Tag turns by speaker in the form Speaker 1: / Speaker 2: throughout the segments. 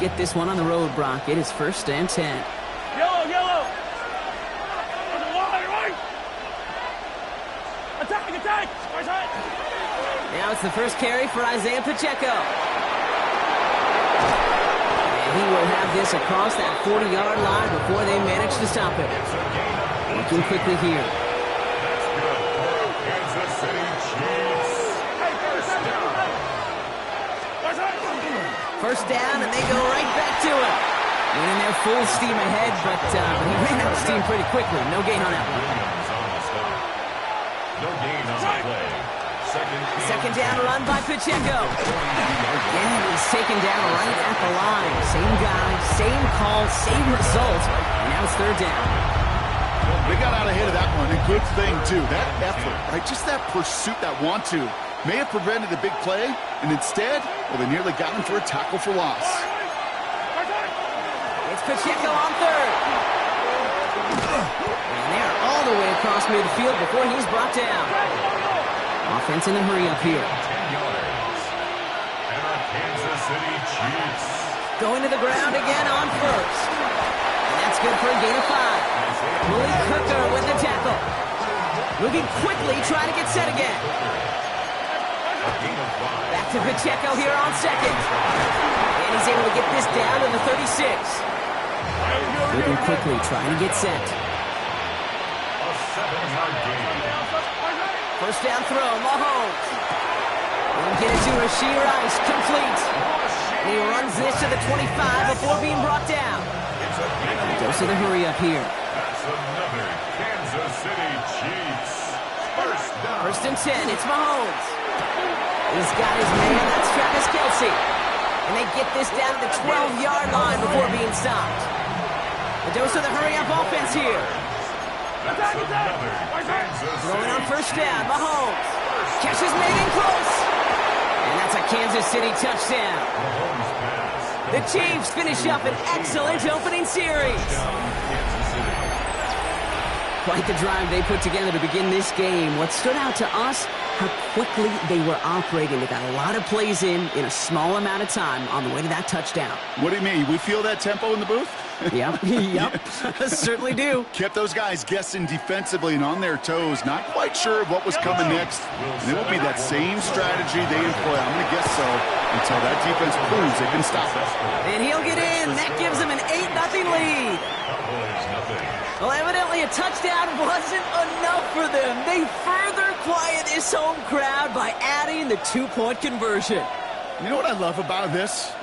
Speaker 1: get this one on the road, Brock. It is 1st and 10.
Speaker 2: Yellow, yellow. Right. Attack, attack.
Speaker 1: Now it's the first carry for Isaiah Pacheco. And he will have this across that 40-yard line before they manage to stop it. Looking quickly here.
Speaker 3: Kansas City Chiefs.
Speaker 1: First down, and they go right back to it. Winning their full steam ahead, but he ran out of steam pretty quickly. No gain on that one.
Speaker 3: No gain on the play.
Speaker 1: Second down run by Pacheco. Again, he's taken down right at the line. Same guy, same call, same result. And now it's 3rd down.
Speaker 4: They got out ahead of that one. A good thing, too. That effort, right? Just that pursuit, that want-to, may have prevented a big play. And instead, well, they nearly got him for a tackle for loss.
Speaker 1: It's Pacheco on 3rd. And they're all the way across midfield before he's brought down. Offense in a hurry up here.
Speaker 3: 10 yards. And our Kansas City Chiefs.
Speaker 1: Going to the ground again on 1st. And that's good for a gain of 5. Willie Cooker with the tackle. Moving quickly, trying to get set again. Back to Pacheco here on 2nd. And he's able to get this down to the 36. Moving quickly, trying to get set.
Speaker 3: A 7-yard gain.
Speaker 1: First down throw, Mahomes. He'll get it to Rashee Rice, complete. And he runs this to the 25 before being brought down. Goes to the hurry up here.
Speaker 3: That's another Kansas City Chiefs. First down.
Speaker 1: 1st and 10, it's Mahomes. He's got his man, that's Travis Kelce. And they get this down to the 12-yard line before being stopped. The dose of the hurry-up offense here.
Speaker 3: That's another Kansas
Speaker 1: Throwing on
Speaker 3: City
Speaker 1: 1st down, Mahomes. Catch is made in close. And that's a Kansas City touchdown.
Speaker 3: Mahomes pass.
Speaker 1: The Chiefs finish up an excellent opening series.
Speaker 3: Kansas City.
Speaker 1: Quite the drive they put together to begin this game. What stood out to us, how quickly they were operating. They got a lot of plays in a small amount of time on the way to that touchdown.
Speaker 4: What do you mean? We feel that tempo in the booth?
Speaker 1: Yep, certainly do.
Speaker 4: Kept those guys guessing defensively and on their toes, not quite sure of what was coming next. And it will be that same strategy they employ, I'm going to guess so, until that defense proves they can stop it.
Speaker 1: And he'll get in. That gives him an 8-0 lead. Well, evidently a touchdown wasn't enough for them. They further quiet this home crowd by adding the 2-point conversion.
Speaker 4: You know what I love about this?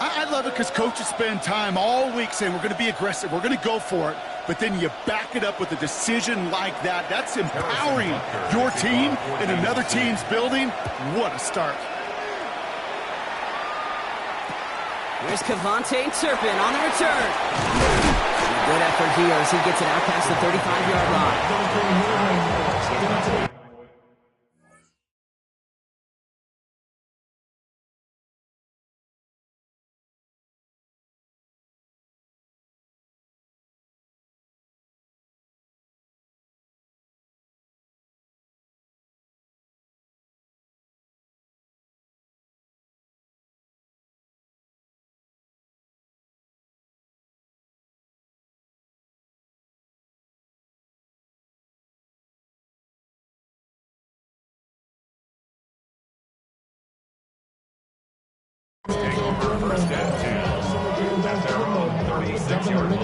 Speaker 4: I love it because coaches spend time all week saying we're going to be aggressive, we're going to go for it, but then you back it up with a decision like that. That's empowering your team in another team's building. What a start.
Speaker 1: Here's Kevontae Turpin on the return. Good effort here as he gets it out past the 35-yard line.
Speaker 3: Taking over 1st and 10 at their own 36-yard line.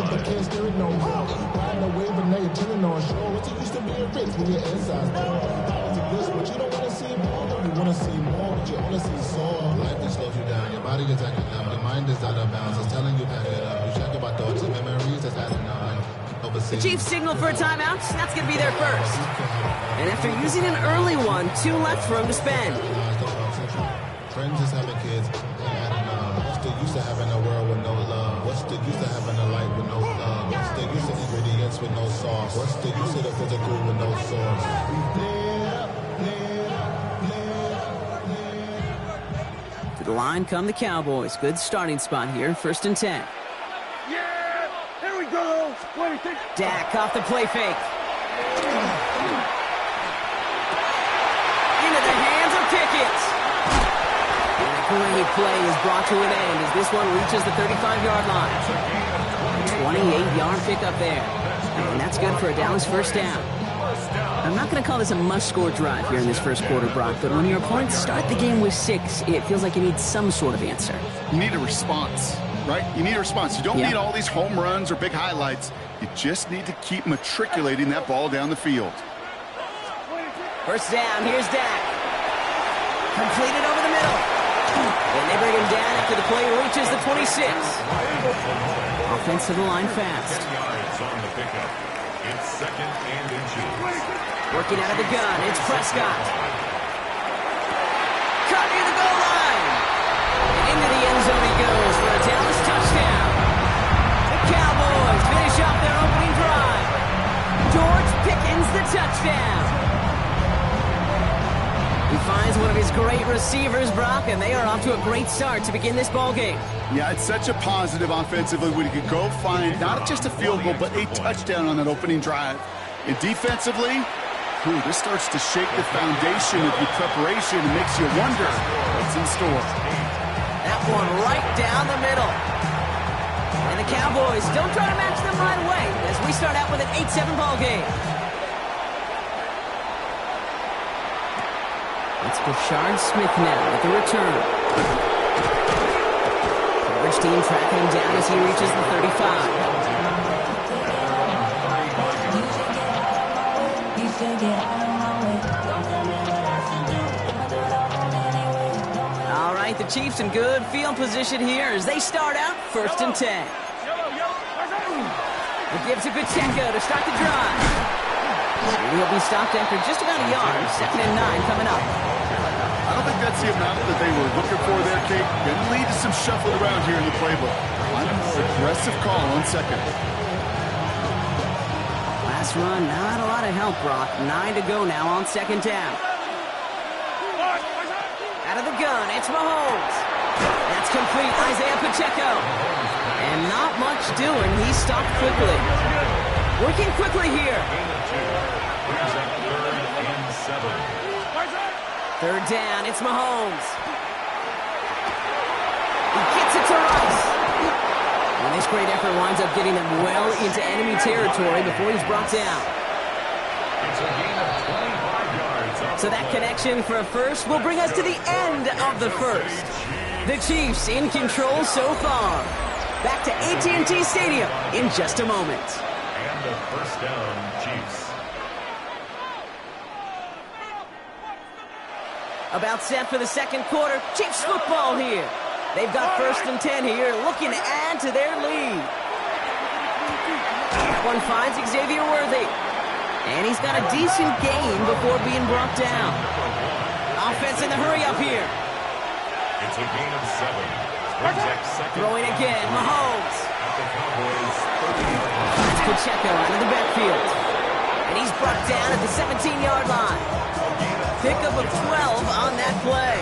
Speaker 5: Life that slows you down, your body is acting up, your mind is out of bounds, it's telling you pack it up. You check about thoughts and memories that's adding up.
Speaker 1: The Chiefs signal for a timeout. That's going to be their first. And after using an early one, 2 left for him to spend.
Speaker 5: Friends is having kids, what's the use of having a world with no love? What's the use of having a life with no love? What's the use of ingredients with no sauce? What's the use of the physical with no sauce?
Speaker 1: To the line come the Cowboys. Good starting spot here. 1st and 10.
Speaker 2: Yeah, here we go. What do you think?
Speaker 1: Dak off the play fake. Into the hands of Pickett. great play is brought to an end as this one reaches the 35-yard line. 28-yard pickup there. And that's good for a Dallas first down. I'm not going to call this a must-score drive here in this first quarter, Brock, but when your opponents start the game with 6, it feels like you need some sort of answer.
Speaker 4: You need a response, right? You need a response. You don't need all these home runs or big highlights. You just need to keep matriculating that ball down the field.
Speaker 1: First down, here's Dak. Completed over the middle. And they bring him down after the play reaches the 26. Offense to the line fast.
Speaker 3: It's second and inches.
Speaker 1: Working out of the gun, it's Prescott. Caught near the goal line. And into the end zone he goes for a Dallas touchdown. The Cowboys finish off their opening drive. George Pickens the touchdown. He finds one of his great receivers, Brock, and they are off to a great start to begin this ball game.
Speaker 4: Yeah, it's such a positive offensively when you could go find not just a field goal, but a touchdown on that opening drive. And defensively, this starts to shake the foundation of your preparation and makes you wonder what's in store.
Speaker 1: That one right down the middle. And the Cowboys don't try to match them right away as we start out with an 8-7 ball game. It's Rashard Smith now with the return. Coverage team tracking him down as he reaches the 35. All right, the Chiefs in good field position here as they start out 1st and 10. It gives to Pacheco to start the drive. He'll be stopped after just about a yard. 2nd and 9 coming up.
Speaker 4: I don't think that's the amount that they were looking for there, Kate. Going to lead to some shuffling around here in the playbook. Find a more aggressive call on 2nd.
Speaker 1: Last run, not a lot of help, Brock. 9 to go now on 2nd down. Out of the gun, it's Mahomes. That's complete, Isaiah Pacheco. And not much doing. He stopped quickly. Working quickly here. 3rd down, it's Mahomes. He gets it to Rice. And this great effort winds up getting them well into enemy territory before he's brought down. So that connection for a first will bring us to the end of the first. The Chiefs in control so far. Back to AT&T Stadium in just a moment.
Speaker 3: And the first down, Chiefs.
Speaker 1: About set for the 2nd quarter. Chiefs football here. They've got 1st and 10 here, looking to add to their lead. That one finds Xavier Worthy. And he's got a decent gain before being brought down. Offense in the hurry up here.
Speaker 3: It's a gain of 7.
Speaker 1: Throwing again, Mahomes. That's Pacheco out of the backfield. And he's brought down at the 17-yard line. Pickup of 12 on that play.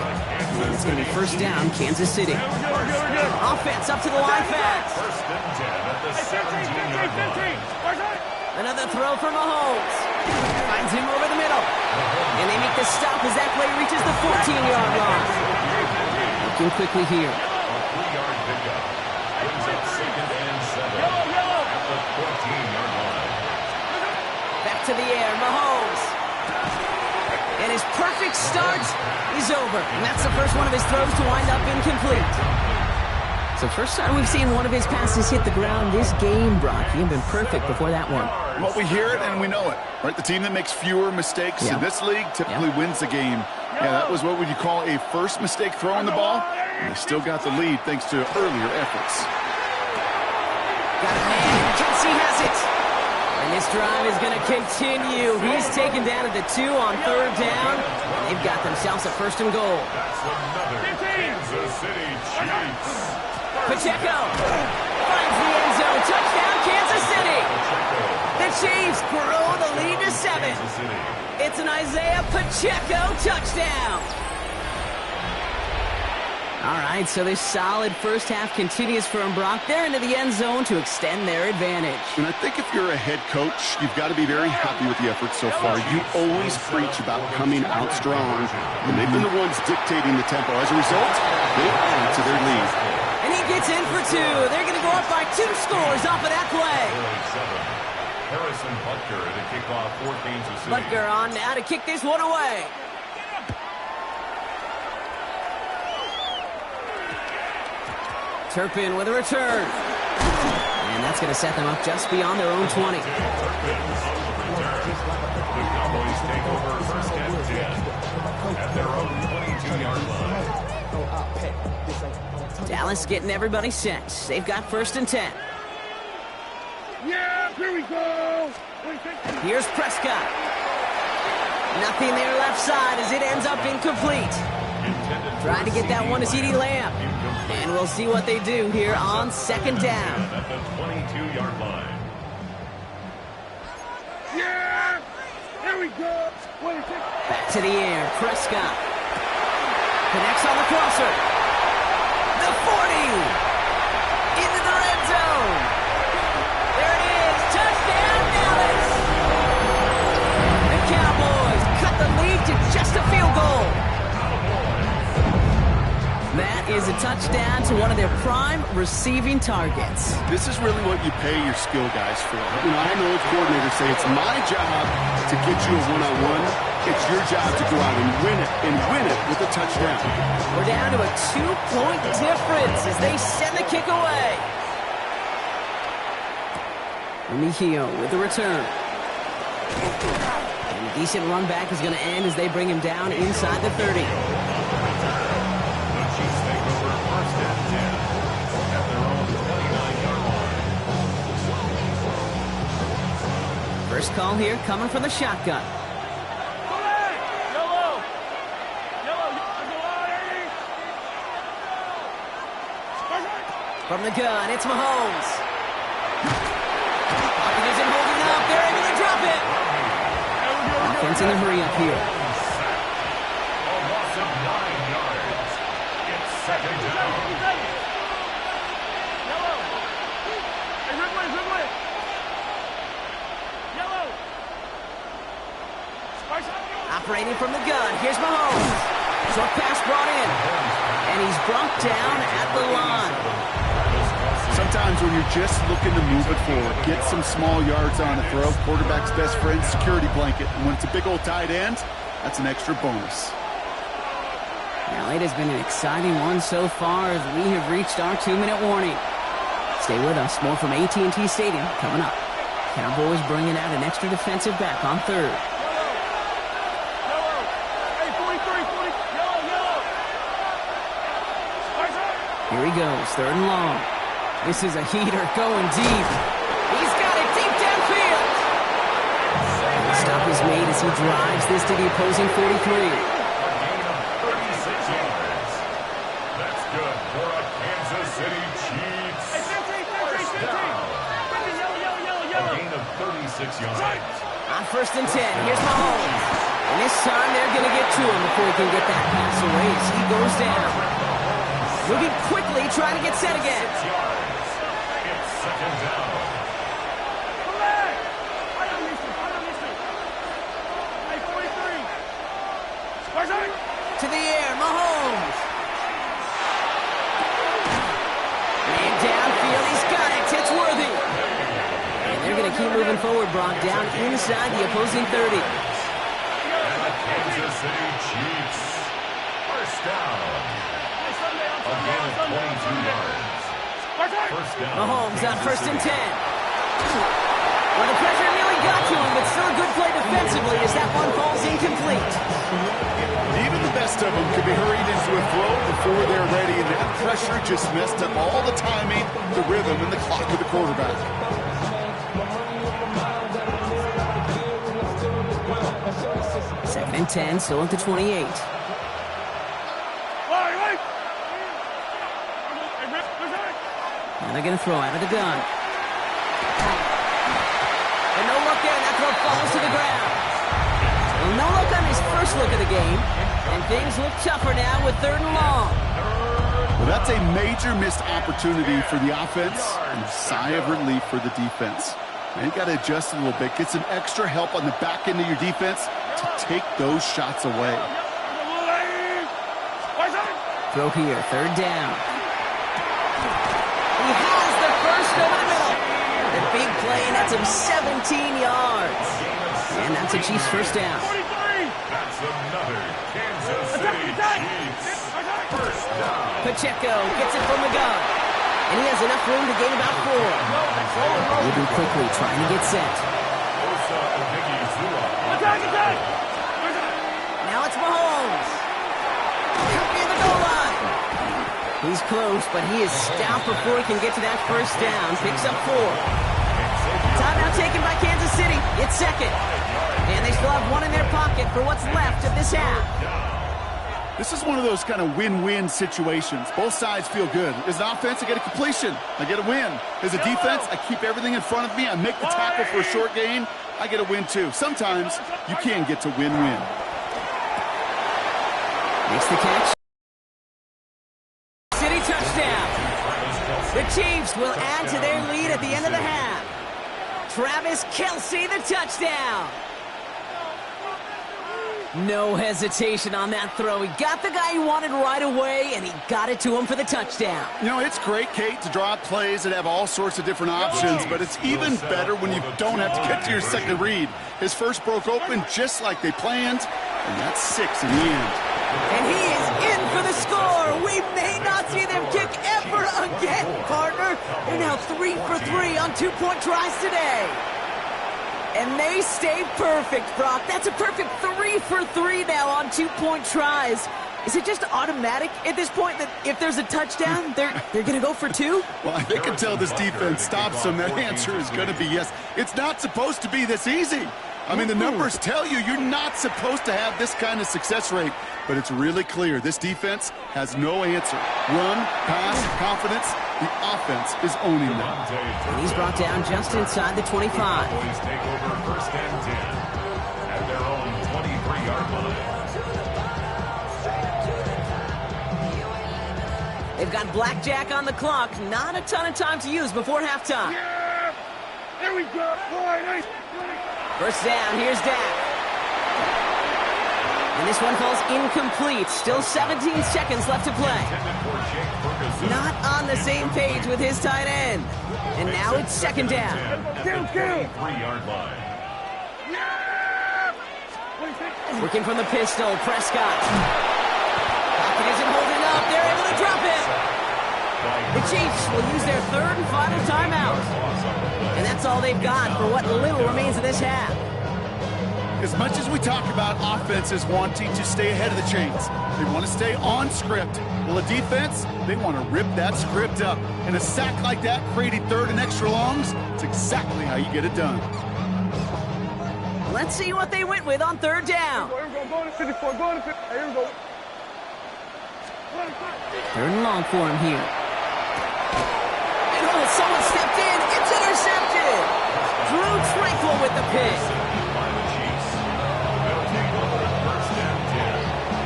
Speaker 1: And it's going to be 1st down, Kansas City. Offense up to the line fast.
Speaker 3: 1st and 10 at the 17-yard line.
Speaker 1: Another throw for Mahomes. Finds him over the middle. And they make the stop as that play reaches the 14-yard line. Looking quickly here.
Speaker 3: A 3-yard pickup. Brings up 2nd and 7 at the 14-yard line.
Speaker 1: Back to the air, Mahomes. And his perfect start is over. And that's the first one of his throws to wind up incomplete. So first time we've seen one of his passes hit the ground this game, Brock. He had been perfect before that one.
Speaker 4: Well, we hear it and we know it, right? The team that makes fewer mistakes in this league typically wins the game. Yeah, that was what would you call a first mistake throwing the ball. And they still got the lead thanks to earlier efforts.
Speaker 1: Got a man. Kelsey has it. And this drive is going to continue. He's taken down at the 2 on 3rd down. And they've got themselves a 1st and goal.
Speaker 3: That's another Kansas City Chiefs.
Speaker 1: Pacheco finds the end zone. Touchdown, Kansas City. The Chiefs grow the lead to 7. It's an Isaiah Pacheco touchdown. All right, so this solid first half continues for them, Brock. They're into the end zone to extend their advantage.
Speaker 4: And I think if you're a head coach, you've got to be very happy with the effort so far. You always preach about coming out strong, and they've been the ones dictating the tempo. As a result, they add to their lead.
Speaker 1: And he gets in for two. They're going to go up by 2 scores off of that play.
Speaker 3: Harrison Butker to kick off for Kansas City.
Speaker 1: Butker on now to kick this one away. Turpin with a return. And that's going to set them up just beyond their own 20.
Speaker 3: The Cowboys take over first and 10 at their own 22-yard line.
Speaker 1: Dallas getting everybody set. They've got first and 10.
Speaker 2: Yeah, here we go.
Speaker 1: Here's Prescott. Nothing there left side as it ends up incomplete. Trying to get that one to CeeDee Lamb. And we'll see what they do here on second down.
Speaker 3: At the 22-yard line.
Speaker 2: Yeah, here we go.
Speaker 1: Back to the air, Prescott. Connects on the crosser. The 40. Into the red zone. There it is. Touchdown, Dallas. The Cowboys cut the lead to just a field goal. That is a touchdown to one of their prime receiving targets.
Speaker 4: This is really what you pay your skill guys for. You know, I know coordinators say it's my job to get you a one-on-one. It's your job to go out and win it with a touchdown.
Speaker 1: We're down to a 2-point difference as they send the kick away. Mejio with the return. And a decent run back is going to end as they bring him down inside the 30. First call here coming from the shotgun. From the gun, it's Mahomes. Pocket isn't holding up. They're able to drop it. Offense in the hurry up here.
Speaker 3: A loss of 9 yards. It's second down.
Speaker 1: Operating from the gun, here's Mahomes. Short pass brought in. And he's brought down at the line.
Speaker 4: Sometimes when you're just looking to move it forward, get some small yards on a throw, quarterback's best friend, security blanket. And when it's a big old tight end, that's an extra bonus.
Speaker 1: Now, it has been an exciting one so far as we have reached our 2-minute warning. Stay with us. More from AT&T Stadium coming up. Cowboys bringing out an extra defensive back on third. Here he goes, third and long. This is a heater going deep. He's got it deep downfield. And the stop is made as he drives this to the opposing 43.
Speaker 3: A gain of 36 yards. That's good for a Kansas City Chiefs. First down. A gain of 36 yards.
Speaker 1: On first and 10, here's Mahomes. And this time they're going to get to him before he can get that pass away as he goes down. Moving quickly, trying to get set again.
Speaker 3: 6 yards. It's second down.
Speaker 1: To the air, Mahomes. And downfield, he's got it. It's worthy. And they're going to keep moving forward, Brock, down inside the opposing 30.
Speaker 3: And the Kansas City Chiefs. First down. A gain of 22 yards. First down.
Speaker 1: Mahomes on first and 10. Well, the pressure nearly got to him, but still a good play defensively as that one falls incomplete.
Speaker 4: Even the best of them could be hurried into a throw before they're ready, and that pressure just messed up all the timing, the rhythm, and the clock of the quarterback.
Speaker 1: Second and 10, still at the 28. And they're going to throw out of the gun. And no look there, and that throw falls to the ground. Well, no look on his first look of the game, and things look tougher now with third and long.
Speaker 4: Well, that's a major missed opportunity for the offense and a sigh of relief for the defense. Now you got to adjust a little bit, get some extra help on the back end of your defense to take those shots away.
Speaker 1: Throw here, third down. He has the first over the middle. The big play nets him 17 yards. And that's a Chiefs first down.
Speaker 3: That's another Kansas City Chiefs first down.
Speaker 1: Pacheco gets it from the gun. And he has enough room to gain about 4. Moving quickly, trying to get set. Now it's Mahomes. Coming in the goal line. He's close, but he is stout before he can get to that first down. Picks up 4. Timeout taken by Kansas City. It's second. And they still have 1 in their pocket for what's left of this half.
Speaker 4: This is one of those kind of win-win situations. Both sides feel good. As an offense, I get a completion. I get a win. As a defense, I keep everything in front of me. I make the tackle for a short gain. I get a win, too. Sometimes you can get to win-win.
Speaker 1: Makes the catch. City touchdown. The Chiefs will add to their lead at the end of the half. Travis Kelce, the touchdown. No hesitation on that throw. He got the guy he wanted right away, and he got it to him for the touchdown.
Speaker 4: You know, it's great, Kate, to draw up plays that have all sorts of different options, but it's even better when you don't have to get to your second read. His first broke open just like they planned, and that's 6 in the end.
Speaker 1: And he is in for the score. We may not see them kick ever again, partner. They're now 3 for 3 on 2-point tries today. And they stay perfect, Brock. That's a perfect 3 for 3 now on 2-point tries. Is it just automatic at this point that if there's a touchdown, they're going to go for 2?
Speaker 4: Well, I think until this defense stops them, that answer is going to be yes. It's not supposed to be this easy. I mean, the numbers tell you you're not supposed to have this kind of success rate, but it's really clear this defense has no answer. Run, pass, confidence, the offense is owning them.
Speaker 1: And he's brought down just inside the 25.
Speaker 3: Cowboys take over first and 10 at their own 23-yard line.
Speaker 1: They've got blackjack on the clock. Not a ton of time to use before halftime.
Speaker 2: Yeah! There we go. Boy, nice.
Speaker 1: First down, here's Dak. And this one falls incomplete. Still 17 seconds left to play. Not on the same page with his tight end. And now it's second down.
Speaker 2: Kill.
Speaker 3: 3-yard line.
Speaker 2: Yeah!
Speaker 1: Working from the pistol, Prescott. Pocket isn't holding up. They're able to drop it. The Chiefs will use their third and final timeout. And that's all they've got for what little remains of this half.
Speaker 4: As much as we talk about offenses wanting to stay ahead of the chains, they want to stay on script. Well, a defense, they want to rip that script up. And a sack like that, creating third and extra longs, it's exactly how you get it done.
Speaker 1: Let's see what they went with on third down.
Speaker 2: Here we go. Go to 54. Go to 50. Here we go.
Speaker 1: Third and long for him here. And oh, someone stepped in. It's intercepted. Drew Tranquil with the pick.
Speaker 3: By the Chiefs. They'll take over first and 10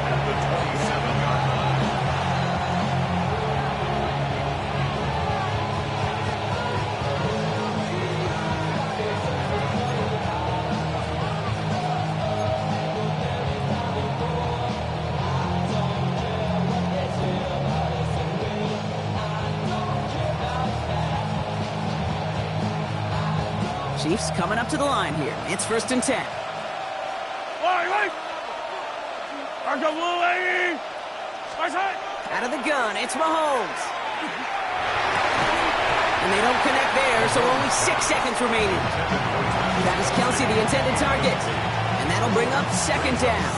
Speaker 3: at the 27-yard line.
Speaker 1: Chiefs coming up to the line here. It's first and 10.
Speaker 2: Right. Our go blue lady.
Speaker 1: Out of the gun, it's Mahomes. And they don't connect there, so only 6 seconds remaining. That is Kelce, the intended target. And that'll bring up second down.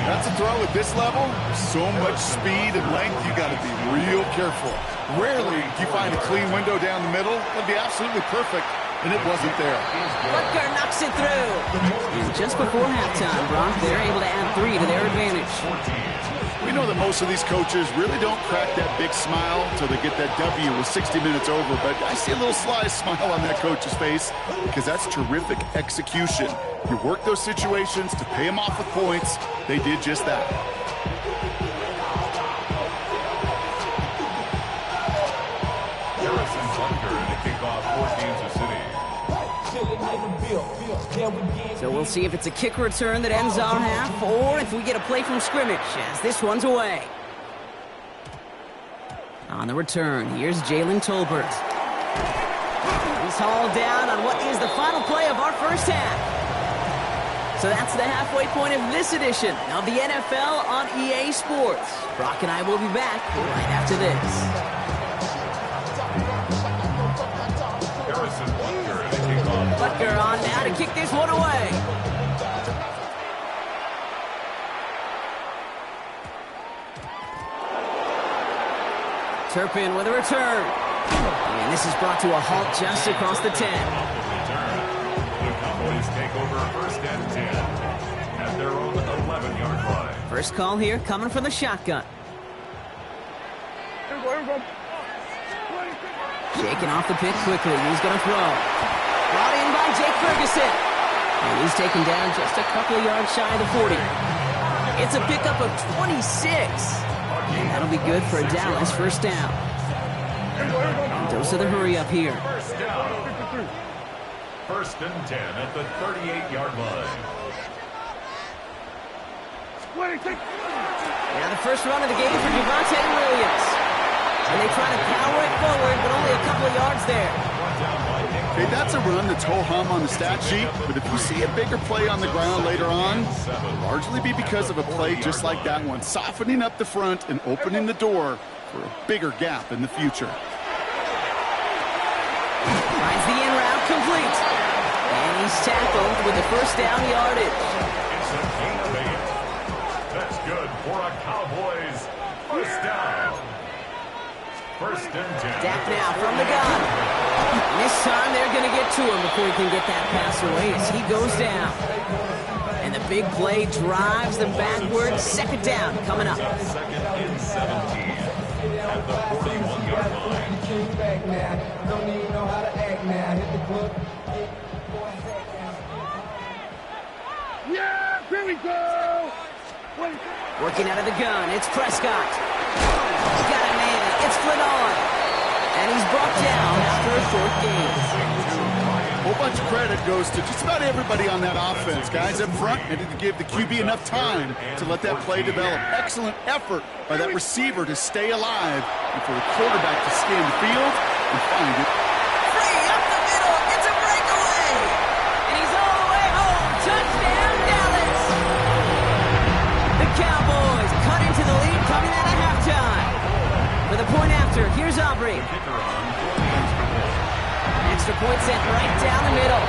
Speaker 4: That's a throw at this level. So much speed and length, you got to be real careful. Rarely do you find a clean window down the middle. That'd be absolutely perfect, and it wasn't there.
Speaker 1: Butker knocks it through. And just before halftime, Brock, they're able to add 3 to their advantage.
Speaker 4: We know that most of these coaches really don't crack that big smile until they get that W with 60 minutes over, but I see a little sly smile on that coach's face because that's terrific execution. You work those situations to pay them off with points. They did just that.
Speaker 1: So we'll see if it's a kick return that ends our half, or if we get a play from scrimmage, as this one's away. On the return, here's Jalen Tolbert. He's hauled down on what is the final play of our first half. So that's the halfway point of this edition of the NFL on EA Sports. Brock and I will be back right after this. Butker on now to kick this one away. Turpin with a return. And this is brought to a halt just across the 10.
Speaker 3: The Cowboys take over first and 10 at their own 11-yard line.
Speaker 1: First call here coming from the shotgun. Shaking off the pick quickly. He's going to throw. Brought in by Jake Ferguson. And he's taken down just a couple of yards shy of the 40. It's a pickup of 26. And that'll be good for a Dallas first down. Dose of the hurry up here.
Speaker 3: First down. First and 10 at the 38-yard line.
Speaker 1: Now the first run of the game for Javonte Williams. And they try to power it forward, but only a couple of yards there.
Speaker 4: Okay, that's a run that's ho-hum on the stat sheet, but if you see a bigger play on the ground later on, it'll largely be because of a play just like that one, softening up the front and opening the door for a bigger gap in the future.
Speaker 1: Finds the in route complete. And he's tackled with the first down yardage.
Speaker 3: It's a gain of 8. That's good for a Cowboys first down. First and 10.
Speaker 1: Dak now from the gun. And this time they're going to get to him before he can get that pass away as he goes down. And the big play drives them backwards. Second down coming up.
Speaker 3: Second and 17 at the 41-yard line.
Speaker 2: Yeah, here we go.
Speaker 1: Working out of the gun, it's Prescott. He's got a man. It's Flynn on. And he's brought down after a short gain.
Speaker 4: A whole bunch of credit goes to just about everybody on that offense. Guys up front needed to give the QB enough time to let that play develop. Excellent effort by that receiver to stay alive and for the quarterback to scan the field and find it.
Speaker 1: Free up the middle. It's a breakaway. And he's all the way home. Touchdown, Dallas. The Cowboys cut into the lead coming out of halftime. For the point after, here's Aubrey. Extra point sent right down the middle.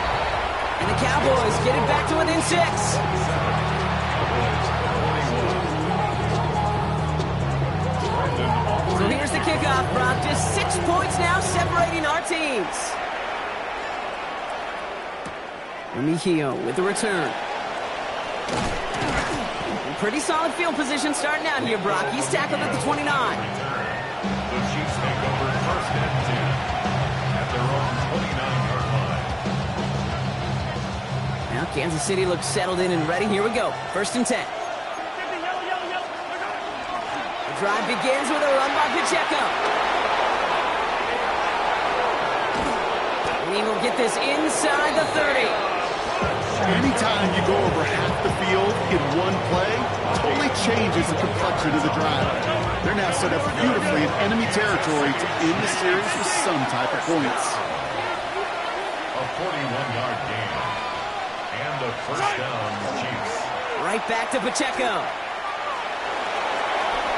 Speaker 1: And the Cowboys get it back to within 6. So here's the kickoff, Brock. Just 6 points now separating our teams. Remigio with the return. Pretty solid field position starting out here, Brock. He's tackled at the 29.
Speaker 3: The Chiefs take over first and 10 at their own 29-yard line.
Speaker 1: Now Kansas City looks settled in and ready. Here we go. First and 10. The drive begins with a run by Pacheco. And he will get this inside the 30.
Speaker 4: Anytime you go over half the field in one play, totally changes the complexion of the drive. They're now set up beautifully in enemy territory to end the series with some type of points.
Speaker 3: A 41-yard gain. And the first down, Chiefs.
Speaker 1: Right back to Pacheco.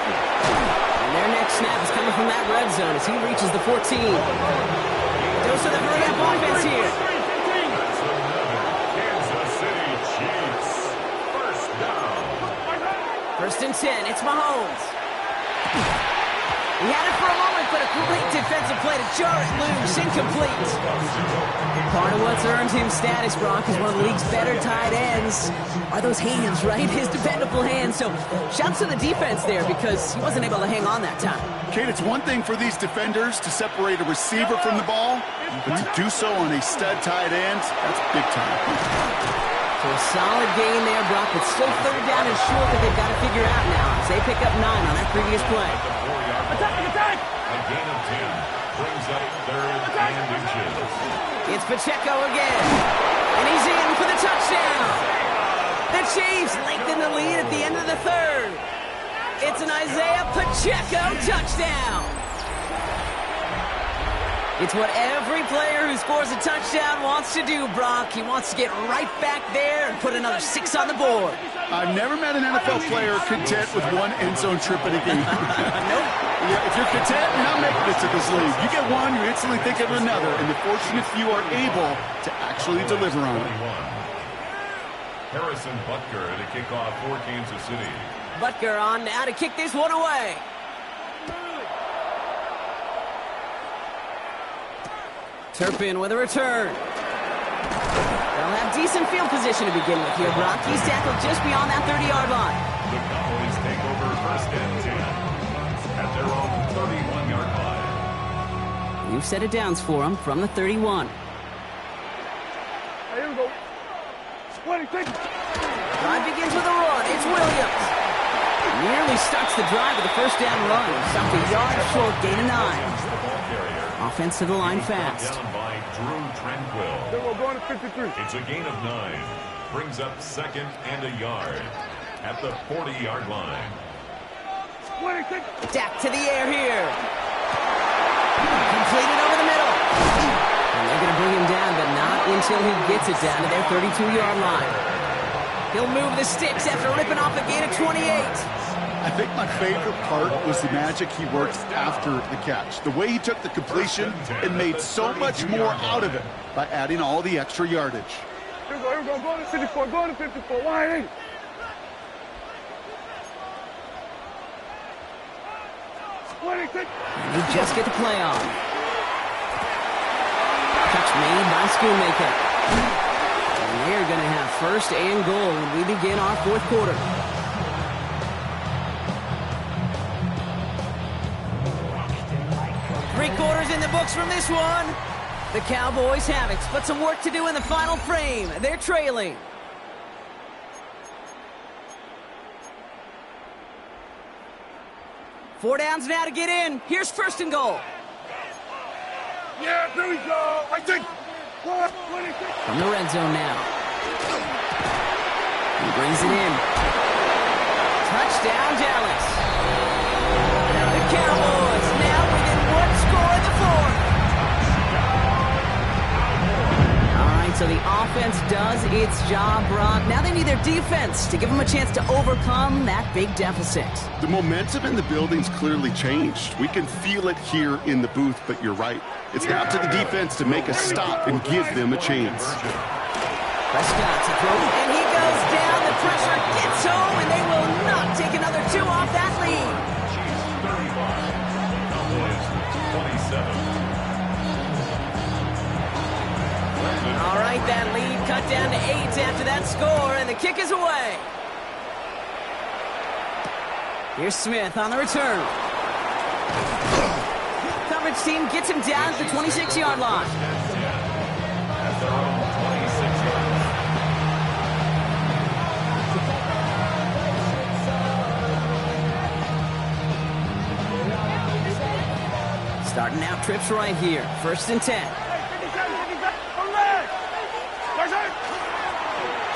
Speaker 1: And their next snap is coming from that red zone as he reaches the 14. Dose of the hurry-up offense here. First and 10, it's Mahomes. He had it for a moment, but a great defensive play to jar it loose, incomplete. Part of what's earned him status, Brock, is one of the league's better tight ends. Are those hands, right? His dependable hands. So, shouts to the defense there because he wasn't able to hang on that time.
Speaker 4: Kate, it's one thing for these defenders to separate a receiver from the ball, but to do so on a stud tight end, that's big time.
Speaker 1: So a solid gain there, Brock, but still third down and short that they've got to figure out now. As they pick up 9 on that previous play.
Speaker 2: Attack!
Speaker 3: A gain of 10 brings up third and inches.
Speaker 1: It's Pacheco again. And he's in for the touchdown. The Chiefs lengthen the lead at the end of the third. It's an Isaiah Pacheco touchdown. It's what every player who scores a touchdown wants to do, Brock. He wants to get right back there and put another 6 on the board.
Speaker 4: I've never met an NFL player content with one end zone trip in a game.
Speaker 1: Nope.
Speaker 4: Yeah, if you're content, you're not making it to this league. You get one, you instantly think of another, and the fortunate few are able to actually deliver on it.
Speaker 3: Harrison Butker to kick off for Kansas City.
Speaker 1: Butker on now to kick this one away. Turpin with a return. They'll have decent field position to begin with here, Brock. He's tackled just beyond that 30-yard line.
Speaker 3: The Cowboys take over first and 10 at their own 31-yard line.
Speaker 1: New set of downs for him from the 31.
Speaker 2: Here we go. 26.
Speaker 1: Drive begins with a run. It's Williams. Nearly starts the drive with a first down run. Stopped a yard short, gain of 9. Offense to the line fast.
Speaker 3: Down by Drew Tranquill.
Speaker 2: Then we're going to 53.
Speaker 3: It's a gain of 9. Brings up second and a yard at the 40-yard line.
Speaker 2: 26.
Speaker 1: Dak to the air here. Completed over the middle. And they're going to bring him down, but not until he gets it down to their 32-yard line. He'll move the sticks after ripping off a gain of 28.
Speaker 4: I think my favorite part was the magic he worked after the catch. The way he took the completion and made so much more out of it by adding all the extra yardage.
Speaker 2: Here we go. Going to 54. Going to 54. Wide 8.
Speaker 1: And you just get the play on. Catch made by Schoonmaker. And they're going to have first and goal when we begin our fourth quarter. Three-quarters in the books from this one. The Cowboys have it, but some work to do in the final frame. They're trailing. Four downs now to get in. Here's first and goal.
Speaker 2: Yeah, there we go. I think.
Speaker 1: From the red zone now. He brings it in. Touchdown, Dallas. The Cowboys now within one score in the fourth. All right, so the offense does its job, Brock. Now they need their defense to give them a chance to overcome that big deficit.
Speaker 4: The momentum in the building's clearly changed. We can feel it here in the booth, but you're right. It's now to the defense to make a stop and give them a chance.
Speaker 1: Prescott to throw, and he goes down. The pressure gets home, and they will not take another 2 off that lead.
Speaker 3: Chiefs 35, Cowboys 27.
Speaker 1: All right, that lead cut down to 8 after that score, and the kick is away. Here's Smith on the return. Coverage team gets him down at the 26-yard line.
Speaker 3: At their own 26 yards.
Speaker 1: Starting out trips right here. First and 10.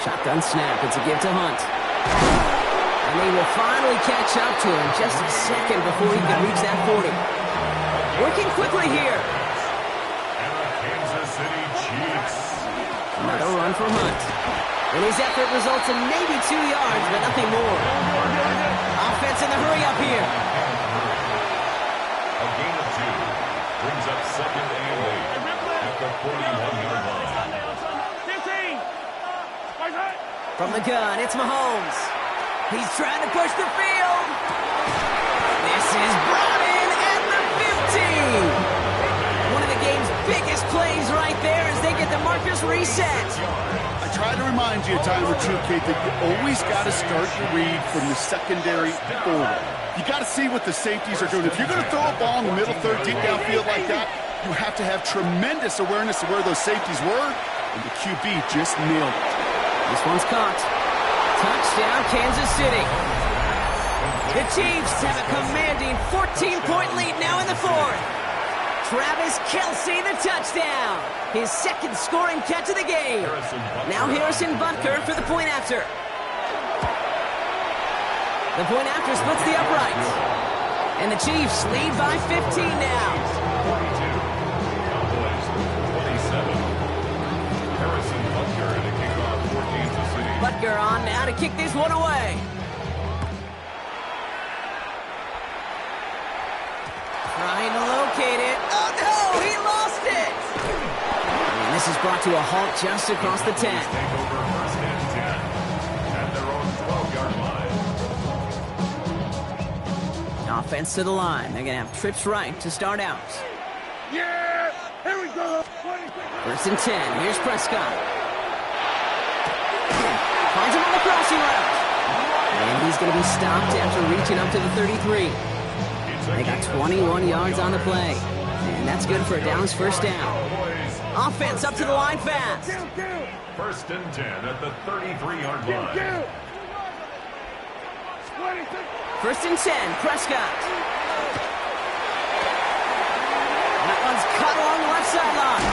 Speaker 1: Shotgun snap. It's a give to Hunt. And they will finally catch up to him just a second before he can reach that 40. Working quickly here.
Speaker 3: And the Kansas City Chiefs.
Speaker 1: Another run for Hunt. And his effort results in maybe 2 yards, but nothing more. Offense in the hurry up here.
Speaker 3: A gain of 2. Brings up second and 8 at the 41-yard line.
Speaker 1: From the gun, it's Mahomes. He's trying to push the field. This is brought in at the 50. One of the game's biggest plays right there as they get the markers reset.
Speaker 4: I try to remind you a time or two, Kate, that you always got to start your read from the secondary forward. You got to see what the safeties are doing. If you're going to throw a ball in the middle third, deep downfield like that, you have to have tremendous awareness of where those safeties were, and the QB just nailed it.
Speaker 1: This one's caught. Touchdown, Kansas City. The Chiefs have a commanding 14-point lead now in the fourth. Travis Kelce, the touchdown. His second scoring catch of the game. Now Harrison Butker for the point after. The point after splits the uprights. And the Chiefs lead by 15 now.
Speaker 3: 42. Cowboys 27. Harrison Butker to kick off for Kansas City.
Speaker 1: Butker on now to kick this one away. Trying to locate it. Oh, no! He lost it! And this is brought to a halt just across the 10.
Speaker 3: Take over first and 10 at their own 12-yard line.
Speaker 1: Offense to the line. They're going to have trips right to start out.
Speaker 2: Yeah! Here we go!
Speaker 1: First and 10. Here's Prescott. Finds him on the crossing route. And he's going to be stopped after reaching up to the 33. They got 21 yards on the play. And that's good for a Dallas first down. Offense up to the line fast.
Speaker 3: First and 10 at the 33-yard line.
Speaker 1: First and 10, Prescott. That one's cut along the left sideline.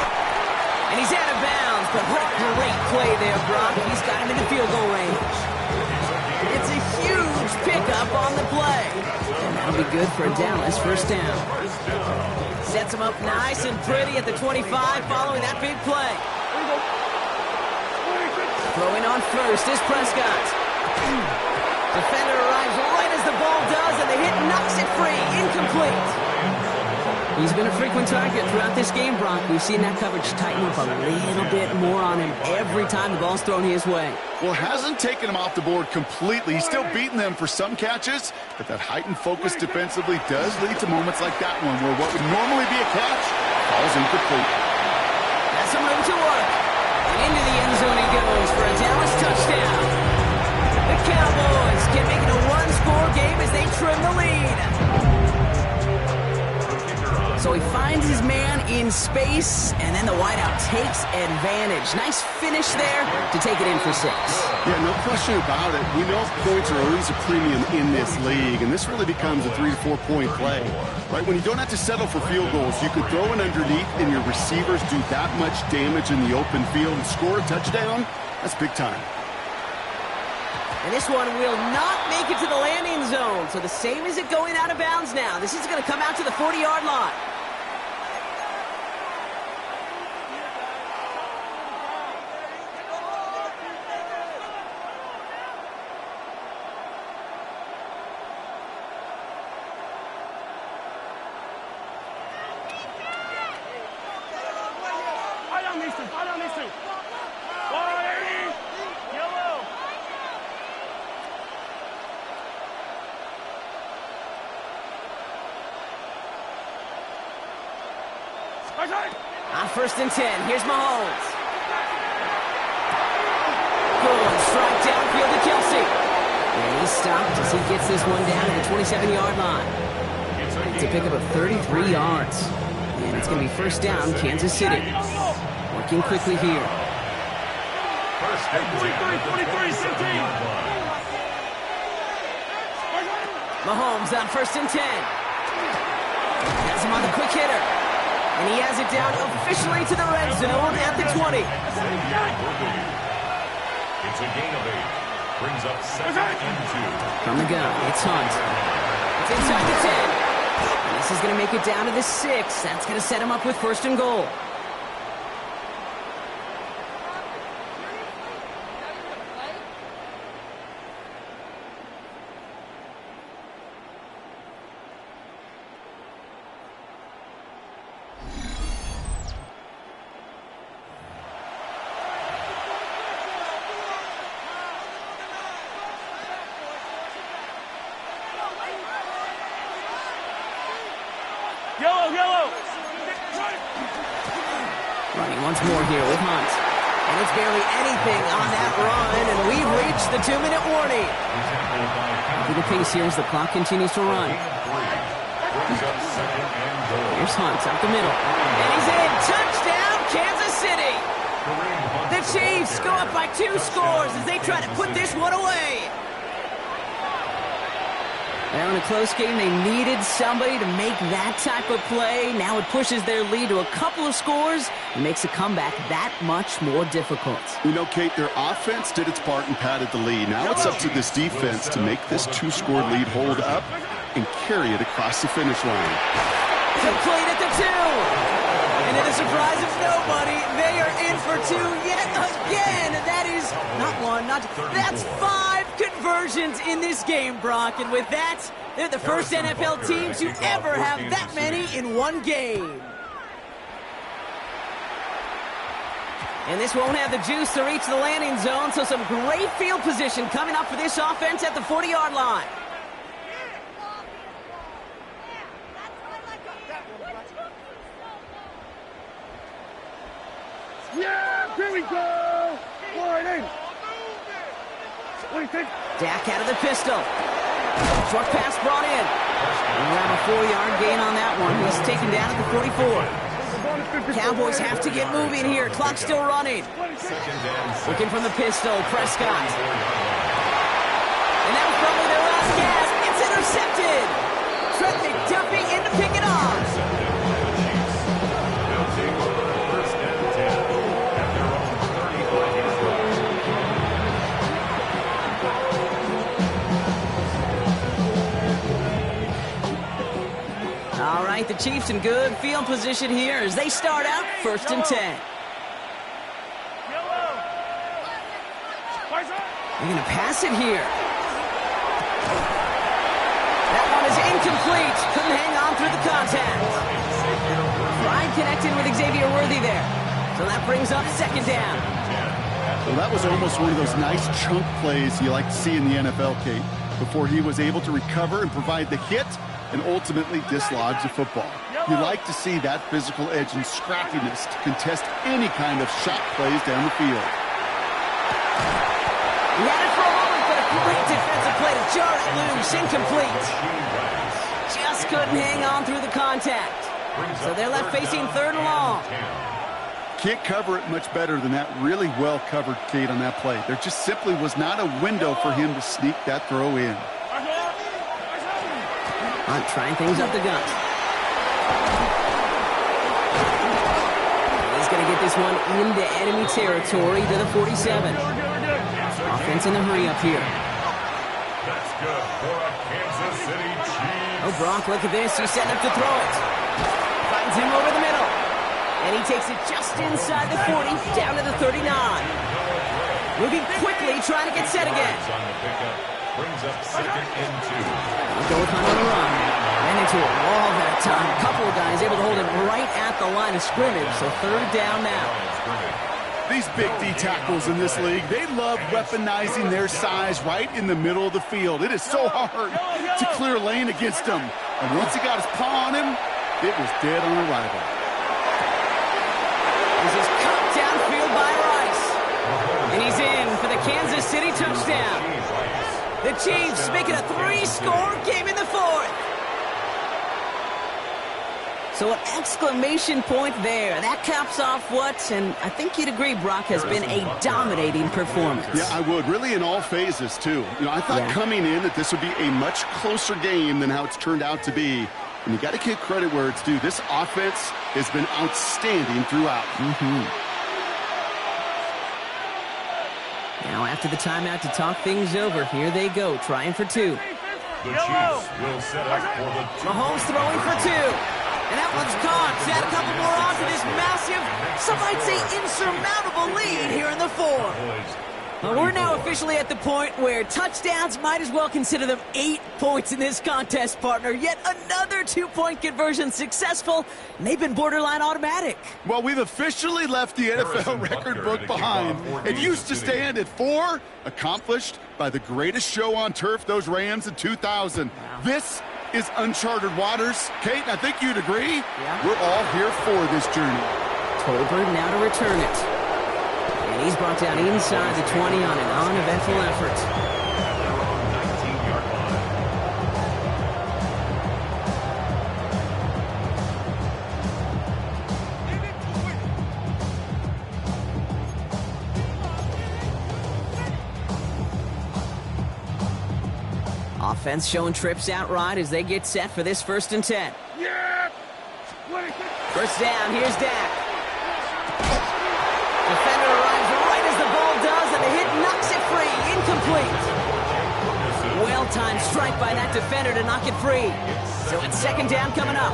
Speaker 1: And he's out of bounds, but what a great play there, Brock. He's got him in the field goal range. It's a huge pickup on the play. And that'll be good for a Dallas first down. Sets him up nice and pretty at the 25 following that big play. Throwing on first is Prescott. Defender arrives right as the ball does, and the hit knocks it free. Incomplete. He's been a frequent target throughout this game, Brock. We've seen that coverage tighten up a little bit more on him every time the ball's thrown his way.
Speaker 4: Well, hasn't taken him off the board completely. He's still beating them for some catches, but that heightened focus defensively does lead to moments like that one where what would normally be a catch falls incomplete.
Speaker 1: Has some room to work. And into the end zone he goes for a Dallas touchdown. The Cowboys can make it a one-score game as they trim the lead. So he finds his man in space, and then the wideout takes advantage. Nice finish there to take it in for 6.
Speaker 4: Yeah, no question about it. We know points are always a premium in this league, and this really becomes a 3 to 4 point play. Right? When you don't have to settle for field goals, you could throw it underneath, and your receivers do that much damage in the open field and score a touchdown. That's big time.
Speaker 1: And this one will not make it to the landing zone. So the same as it going out of bounds now. This is going to come out to the 40-yard line. On first and 10, here's Mahomes. Good strike downfield to Kelce. And he's stopped as he gets this one down to the 27-yard line. It's a pickup of 33 yards. And it's going to be first down, Kansas City. Working quickly here.
Speaker 3: First and 10.
Speaker 1: Mahomes on first and 10. Has him on the quick hitter. And he has it down officially to the red zone at the 20.
Speaker 3: It's a gain of 8. Brings up 2nd and 2.
Speaker 1: From the gun, it's Hunt. It's inside the 10. And this is going to make it down to the 6. That's going to set him up with first and goal.
Speaker 2: Yellow!
Speaker 1: Running once more here with Hunt. And it's barely anything on that run, and we've reached the 2-minute warning. Look at the pace here as the clock continues to run. Here's Hunt up the middle. And he's in. Touchdown, Kansas City. The Chiefs go up by 2 scores as they try to put this one away. Well, in a close game, they needed somebody to make that type of play. Now it pushes their lead to a couple of scores and makes a comeback that much more difficult.
Speaker 4: You know, Kate, their offense did its part and padded the lead. Now it's up to this defense to make this 2-score lead hold up and carry it across the finish line.
Speaker 1: Complete at the 2. And to the surprise of nobody, they are in for 2 yet again. That is not one, not two. That's 5 conversions in this game, Brock. And with that, they're the first NFL team to ever have that many in one game. And this won't have the juice to reach the landing zone, so some great field position coming up for this offense at the 40-yard line.
Speaker 2: Yeah, here we go. Line in. What do you think?
Speaker 1: Dak out of the pistol. Short pass brought in. We have a 4-yard gain on that one. He's taken down at the 44. Cowboys have to get moving here. Clock still running. Looking from the pistol, Prescott. And that was probably their last gasp. It's intercepted. Trent McDuffie in to pick it off. All right, the Chiefs in good field position here as they start out 1st and 10. They're going to pass it here. That one is incomplete. Couldn't hang on through the contact. Pride connected with Xavier Worthy there. So that brings up 2nd down.
Speaker 4: Well, that was almost one of those nice chunk plays you like to see in the NFL, Kate, before he was able to recover and provide the hit and ultimately dislodge the football. You like to see that physical edge and scrappiness to contest any kind of shot plays down the field.
Speaker 1: He had it for a moment, but a great defensive play to jar it loose. Incomplete. Just couldn't hang on through the contact. So they're left facing 3rd and long.
Speaker 4: Can't cover it much better than that. Really well covered, Kate, on that play. There just simply was not a window for him to sneak that throw in.
Speaker 1: Hunt trying things up the gut. He's going to get this one into enemy territory to the 47. Offense in the hurry up here.
Speaker 3: That's good for a Kansas City Chiefs.
Speaker 1: Oh, Brock, look at this. He's setting up to throw it. Finds him over the middle. And he takes it just inside the 40, down to the 39. Moving quickly, trying to get set again.
Speaker 3: Brings up 2nd and 2.
Speaker 1: We'll go with Hunt on the run. Ran into a wall that time. A couple of guys able to hold him right at the line of scrimmage. So 3rd down now.
Speaker 4: These big D tackles in this league, they love weaponizing their size right in the middle of the field. It is so hard to clear lane against them. And once he got his paw on him, it was dead on arrival.
Speaker 1: This is cut downfield by Rice. And he's in for the Kansas City touchdown. The Chiefs make it a 3-score game in the 4th. So an exclamation point there. That caps off what, and I think you'd agree, Brock, has been a dominating performance.
Speaker 4: Yeah, I would. Really in all phases, too. You know, I thought coming in that this would be a much closer game than how it's turned out to be. And you got to give credit where it's due. This offense has been outstanding throughout.
Speaker 1: Now after the timeout to talk things over, here they go, trying for 2.
Speaker 3: The Chiefs will set up for the 2.
Speaker 1: Mahomes throwing for 2. And that one's caught. Add a couple more on to this massive, some might say insurmountable lead here in the 4th. Well, we're now officially at the point where touchdowns might as well consider them 8 points in this contest, partner. Yet another 2-point conversion successful, and they've been borderline automatic.
Speaker 4: Well, we've officially left the NFL record book behind. It used to stand at 4, accomplished by the greatest show on turf, those Rams in 2000.
Speaker 1: Wow.
Speaker 4: This is uncharted waters. Kate, I think you'd agree.
Speaker 1: Yeah.
Speaker 4: We're all here for this journey.
Speaker 1: Tolbert now to return it. And he's brought down inside the 20 on an uneventful effort. Offense showing trips out right as they get set for this 1st and 10.
Speaker 2: Yeah!
Speaker 1: First down, here's Dak. Defender arrives right as the ball does, and the hit knocks it free. Incomplete. Well-timed strike by that defender to knock it free. So it's 2nd down coming up.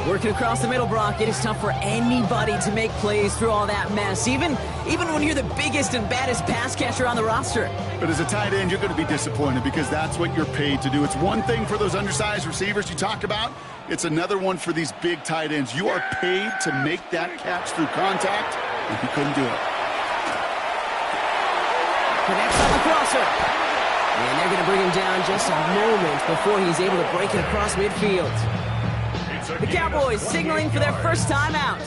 Speaker 1: Working across the middle, Brock, it is tough for anybody to make plays through all that mess, even when you're the biggest and baddest pass catcher on the roster.
Speaker 4: But as a tight end, you're going to be disappointed because that's what you're paid to do. It's one thing for those undersized receivers you talk about. It's another one for these big tight ends. You are paid to make that catch through contact, and he couldn't do it.
Speaker 1: Connects on the crosser. And they're going to bring him down just a moment before he's able to break it across midfield. The Cowboys signaling for their first timeout.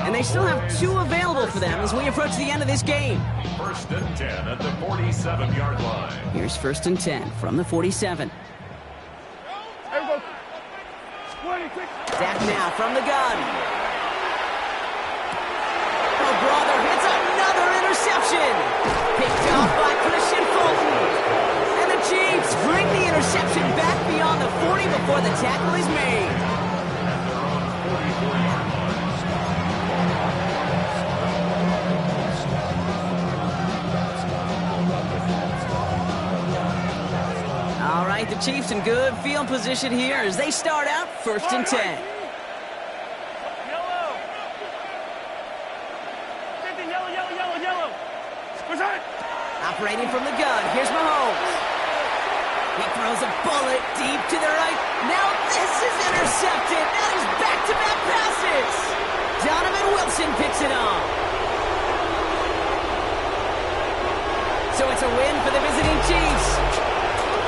Speaker 1: And they still have 2 available for them as we approach the end of this game.
Speaker 3: 1st and 10 at the 47-yard line.
Speaker 1: Here's 1st and 10 from the 47. Dak now from the gun. Oh, brother, it's another interception. Picked off by Christian Fulton. And the Chiefs bring the interception back beyond the 40 before the tackle is made. All right, the Chiefs in good field position here as they start out 1st and 10. Operating from the gun, here's Mahomes. He throws a bullet deep to the right. Now this is intercepted. Now there's back-to-back passes. Donovan Wilson picks it off. So it's a win for the visiting Chiefs.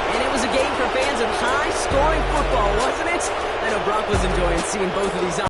Speaker 1: And it was a game for fans of high-scoring football, wasn't it? I know Brock was enjoying seeing both of these